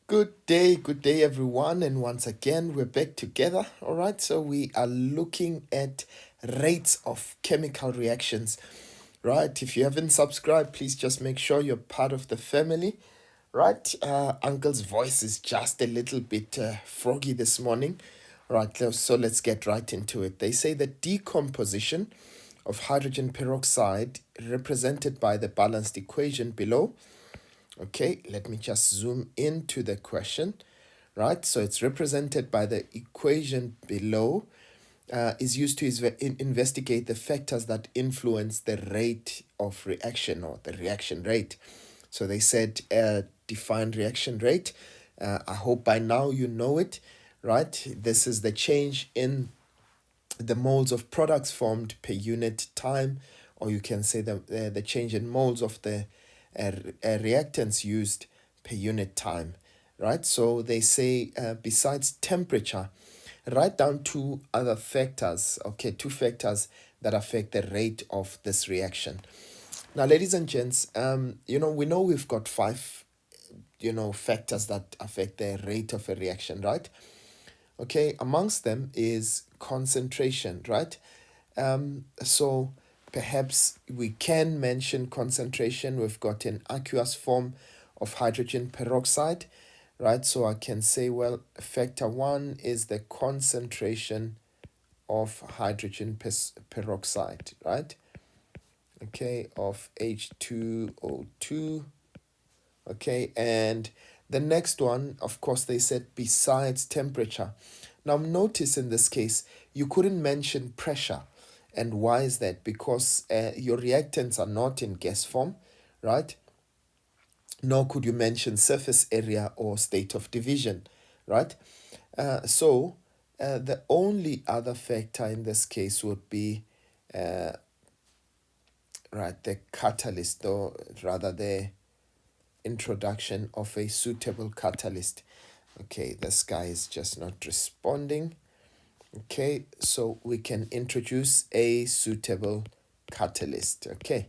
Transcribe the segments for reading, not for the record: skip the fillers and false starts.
Good day, everyone. And once again, we're back together. All right, so we are looking at rates of chemical reactions. Right, if you haven't subscribed, please just make sure you're part of the family. Right, Uncle's voice is just a little bit froggy this morning. Right, so let's get right into it. They say the decomposition of hydrogen peroxide, represented by the balanced equation below. Okay, let me just zoom into the question, right? So it's represented by the equation below, is used to investigate the factors that influence the rate of reaction or the reaction rate. So they said define reaction rate. I hope by now you know it, right? This is the change in the moles of products formed per unit time, or you can say the change in moles of the reactants used per unit time, right? So they say besides temperature, write down two other factors, okay, two factors that affect the rate of this reaction. Now, ladies and gents, we know we've got five, factors that affect the rate of a reaction, right? Okay, amongst them is concentration, right? So perhaps we can mention concentration. We've got an aqueous form of hydrogen peroxide, right? So I can say, well, factor one is the concentration of hydrogen peroxide, right? Okay, of H2O2. Okay, and the next one, of course, they said besides temperature. Now, notice in this case, you couldn't mention pressure. And why is that? Because your reactants are not in gas form, right? Nor could you mention surface area or state of division, right? So the only other factor in this case would be, right, the catalyst, or rather the introduction of a suitable catalyst. Okay, this guy is just not responding. Okay, so we can introduce a suitable catalyst. Okay,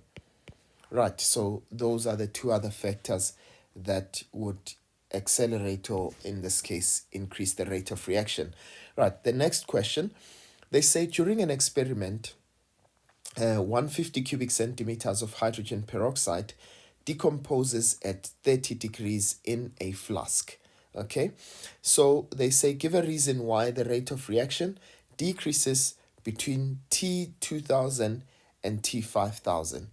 right, so those are the two other factors that would accelerate, or in this case increase the rate of reaction. Right, the next question, they say during an experiment, 150 cubic centimeters of hydrogen peroxide decomposes at 30 degrees in a flask. Okay, so they say give a reason why the rate of reaction decreases between T2000 and T5000.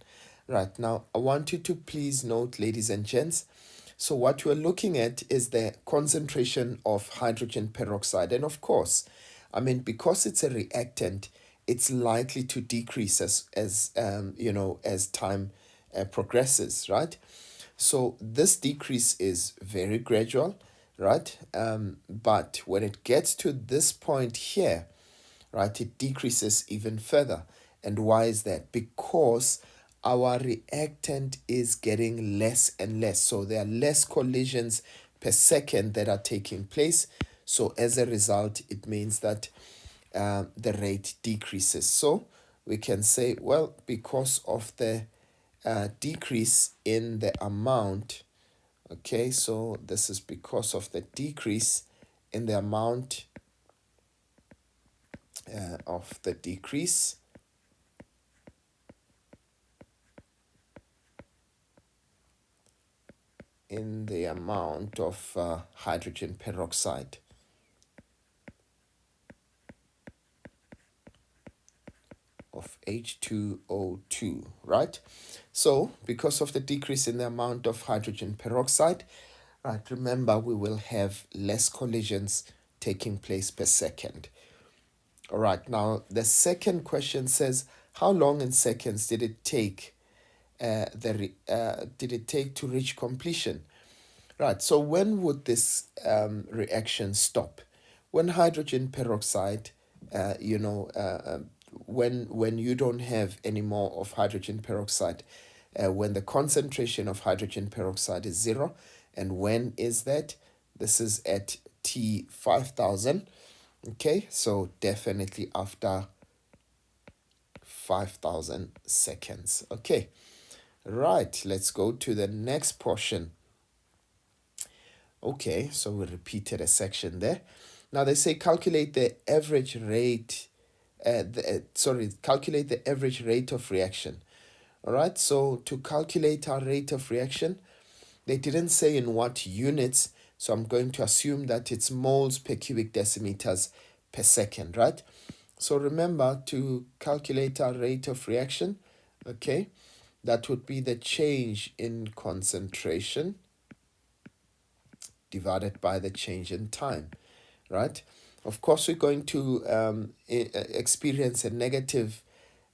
Right, now I want you to please note, ladies and gents, so what we're looking at is the concentration of hydrogen peroxide. And of course, I mean, because it's a reactant, it's likely to decrease as time progresses, right? So this decrease is very gradual, right? But when it gets to this point here, right, it decreases even further. And why is that? Because our reactant is getting less and less. So there are less collisions per second that are taking place. So as a result, it means that the rate decreases. So we can say, well, because of the decrease in the amount, okay, so this is because of the decrease in the amount of the decrease in the amount of hydrogen peroxide. Of H2O2, right? So because of the decrease in the amount of hydrogen peroxide, right, remember we will have less collisions taking place per second. All right, now the second question says, how long in seconds did it take to reach completion? Right, so when would this reaction stop? When hydrogen peroxide, when you don't have any more of hydrogen peroxide, when the concentration of hydrogen peroxide is zero. And when is that? This is at T5000. Okay, so definitely after 5,000 seconds. Okay, right, let's go to the next portion. Okay, so we repeated a section there. Now they say calculate the average rate, calculate the average rate of reaction. All right, so to calculate our rate of reaction, they didn't say in what units, so I'm going to assume that it's moles per cubic decimeters per second, right? So remember to calculate our rate of reaction, okay, that would be the change in concentration divided by the change in time, right? Of course, we're going to experience a negative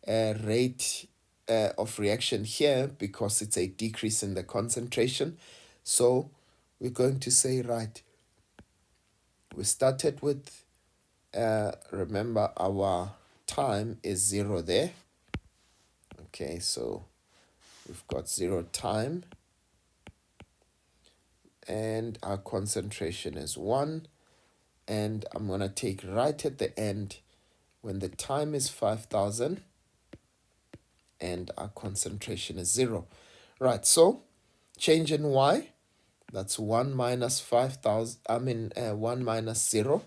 rate of reaction here because it's a decrease in the concentration. So we're going to say, right, we started with, remember our time is 0 there. Okay, so we've got 0 time and our concentration is 1. And I'm going to take right at the end when the time is 5,000 and our concentration is 0. Right, so change in y, that's 1 minus 5,000, 1 minus 0,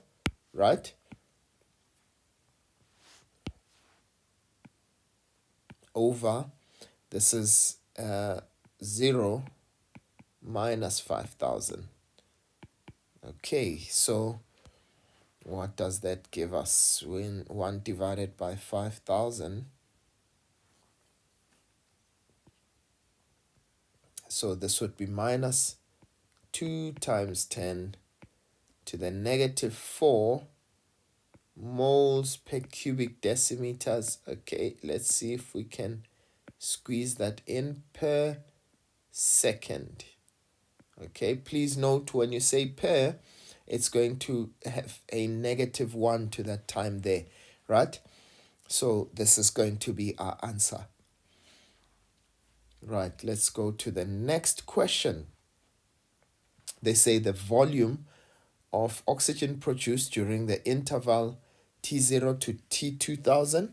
right? Over, this is 0 minus 5,000. Okay, so what does that give us? When 1 divided by 5,000, so this would be minus 2 times 10 to the negative 4 moles per cubic decimeters. Okay, let's see if we can squeeze that in per second. Okay, please note when you say per, it's going to have a negative 1 to that time there, right? So this is going to be our answer. Right, let's go to the next question. They say the volume of oxygen produced during the interval T0 to T2000,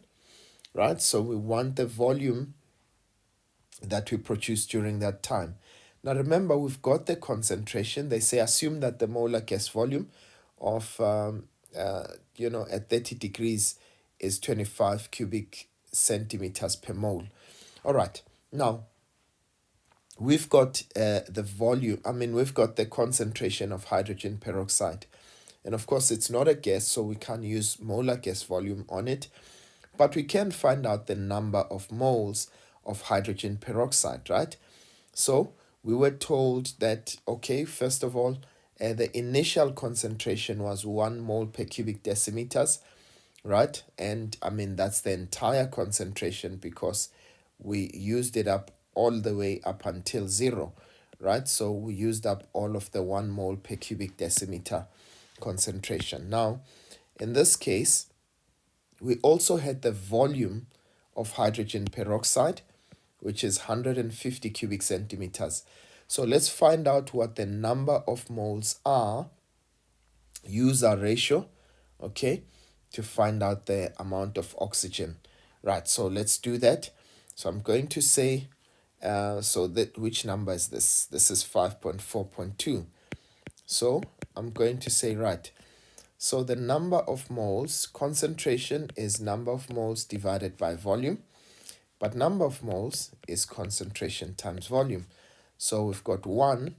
right? So we want the volume that we produce during that time. Now remember, we've got the concentration. They say assume that the molar gas volume of, at 30 degrees is 25 cubic centimeters per mole. All right, now we've got the volume, we've got the concentration of hydrogen peroxide. And of course, it's not a gas, so we can't use molar gas volume on it. But we can find out the number of moles of hydrogen peroxide, right? So we were told that, okay, first of all, the initial concentration was 1 mole per cubic decimeters, right? And that's the entire concentration because we used it up all the way up until 0, right? So we used up all of the 1 mole per cubic decimeter concentration. Now, in this case, we also had the volume of hydrogen peroxide, which is 150 cubic centimeters. So let's find out what the number of moles are. Use our ratio, okay, to find out the amount of oxygen. Right, so let's do that. So I'm going to say, which number is this? This is 5.4.2. So I'm going to say, right, so the number of moles, concentration is number of moles divided by volume, but number of moles is concentration times volume. So we've got 1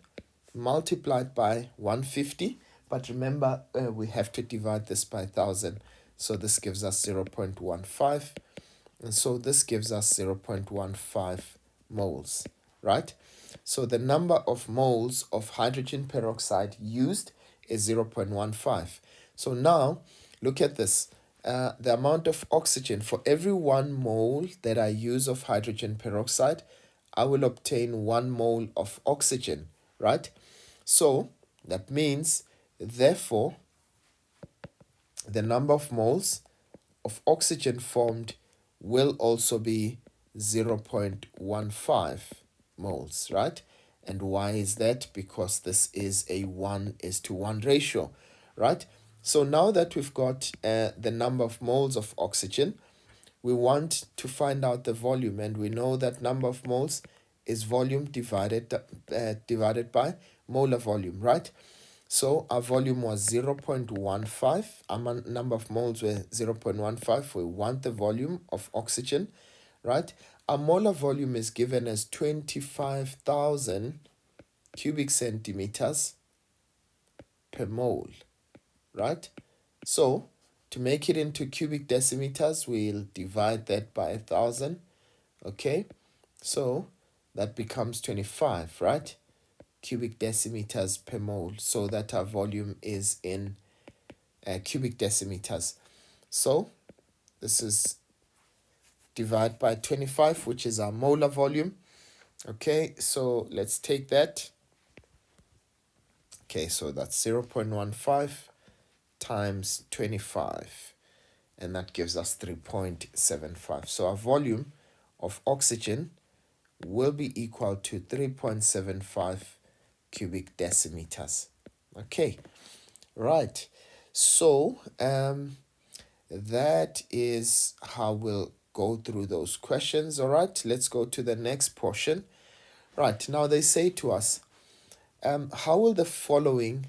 multiplied by 150, but remember we have to divide this by 1,000. So this gives us 0.15, and so this gives us 0.15 moles, right? So the number of moles of hydrogen peroxide used is 0.15. So now, look at this. The amount of oxygen for every 1 mole that I use of hydrogen peroxide, I will obtain 1 mole of oxygen, right? So that means, therefore, the number of moles of oxygen formed will also be 0.15 moles, right? And why is that? Because this is a 1:1 ratio, right? So now that we've got the number of moles of oxygen, we want to find out the volume, and we know that number of moles is volume divided by molar volume, right? So our volume was 0.15, our number of moles were 0.15. We want the volume of oxygen, right? Our molar volume is given as 25,000 cubic centimeters per mole, right? So to make it into cubic decimeters, we'll divide that by 1,000, okay? So that becomes 25, right? Cubic decimeters per mole, so that our volume is in cubic decimeters. So this is divide by 25, which is our molar volume. Okay, so let's take that. Okay, so that's 0.15 times 25, and that gives us 3.75. So our volume of oxygen will be equal to 3.75 cubic decimeters. Okay, right. So that is how we'll go through those questions. All right, let's go to the next portion. Right, now they say to us, how will the following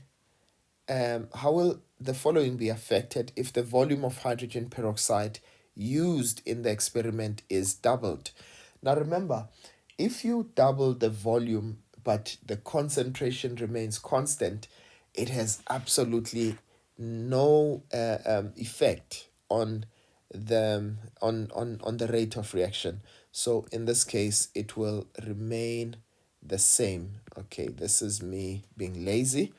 be affected if the volume of hydrogen peroxide used in the experiment is doubled? Now remember, if you double the volume but the concentration remains constant, it has absolutely no effect on the rate of reaction. So in this case, it will remain the same. Okay, this is me being lazy,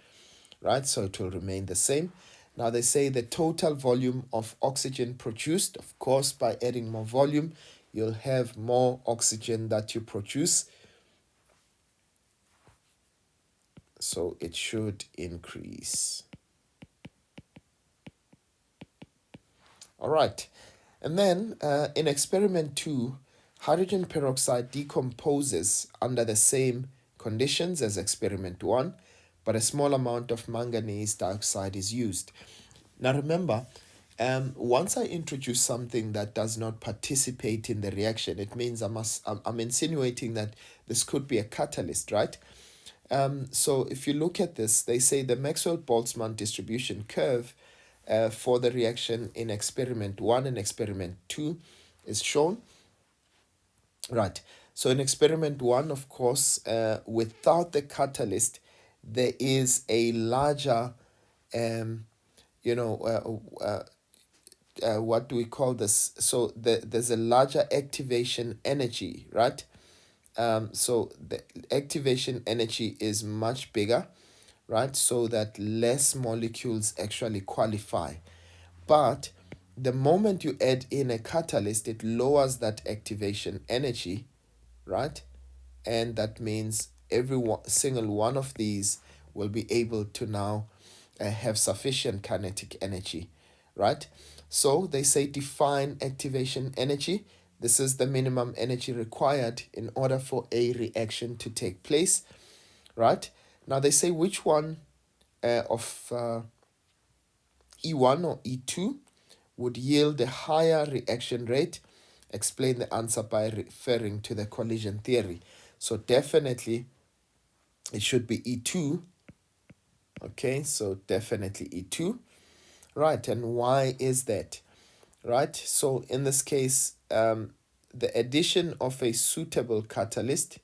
right? So it will remain the same. Now they say the total volume of oxygen produced, of course, by adding more volume, you'll have more oxygen that you produce. So it should increase. All right. And then in experiment 2, hydrogen peroxide decomposes under the same conditions as experiment 1, but a small amount of manganese dioxide is used. Now remember, once I introduce something that does not participate in the reaction, it means I'm insinuating that this could be a catalyst, right? So if you look at this, they say the Maxwell-Boltzmann distribution curve for the reaction in experiment 1 and experiment 2 is shown. Right. So in experiment 1, of course, without the catalyst, there is a larger, what do we call this? So there's a larger activation energy, right? So the activation energy is much bigger, right? So that less molecules actually qualify. But the moment you add in a catalyst, it lowers that activation energy, right? And that means single one of these will be able to now have sufficient kinetic energy, right? So they say define activation energy. This is the minimum energy required in order for a reaction to take place, right? Now they say which one of E1 or E2 would yield a higher reaction rate. Explain the answer by referring to the collision theory. So definitely it should be E2. Okay, so definitely E2. Right, and why is that? Right, so in this case, the addition of a suitable catalyst.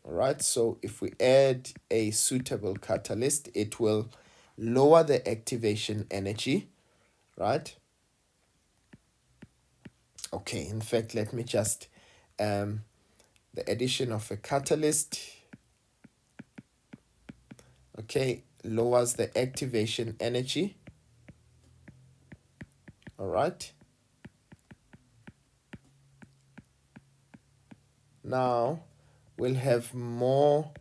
All right, so if we add a suitable catalyst, it will lower the activation energy, right? Okay, in fact, let me just, the addition of a catalyst, okay, lowers the activation energy. All right. Now we'll have more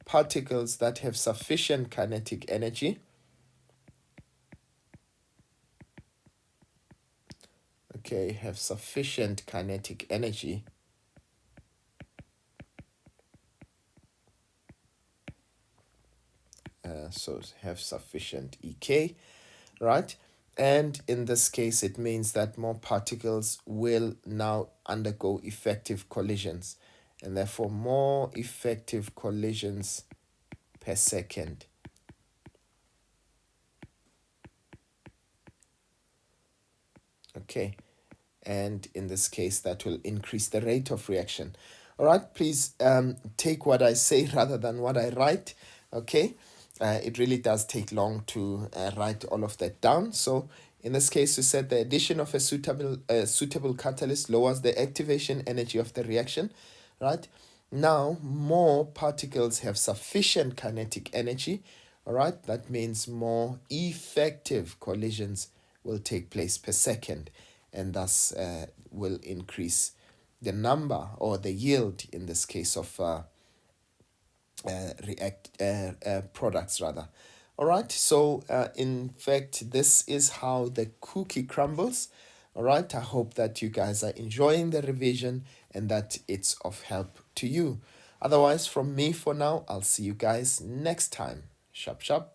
particles that have sufficient kinetic energy. Okay, have sufficient kinetic energy. So have sufficient EK, right? And in this case, it means that more particles will now undergo effective collisions. and therefore more effective collisions per second. Okay, and in this case that will increase the rate of reaction. All right, please take what I say rather than what I write. Okay, it really does take long to write all of that down. So in this case, we said the addition of a suitable catalyst lowers the activation energy of the reaction, right? Now, more particles have sufficient kinetic energy, all right? That means more effective collisions will take place per second, and thus will increase the number or the yield in this case of products rather. All right, so in fact, this is how the cookie crumbles. All right, I hope that you guys are enjoying the revision and that it's of help to you. Otherwise, from me for now, I'll see you guys next time. Sharp, sharp.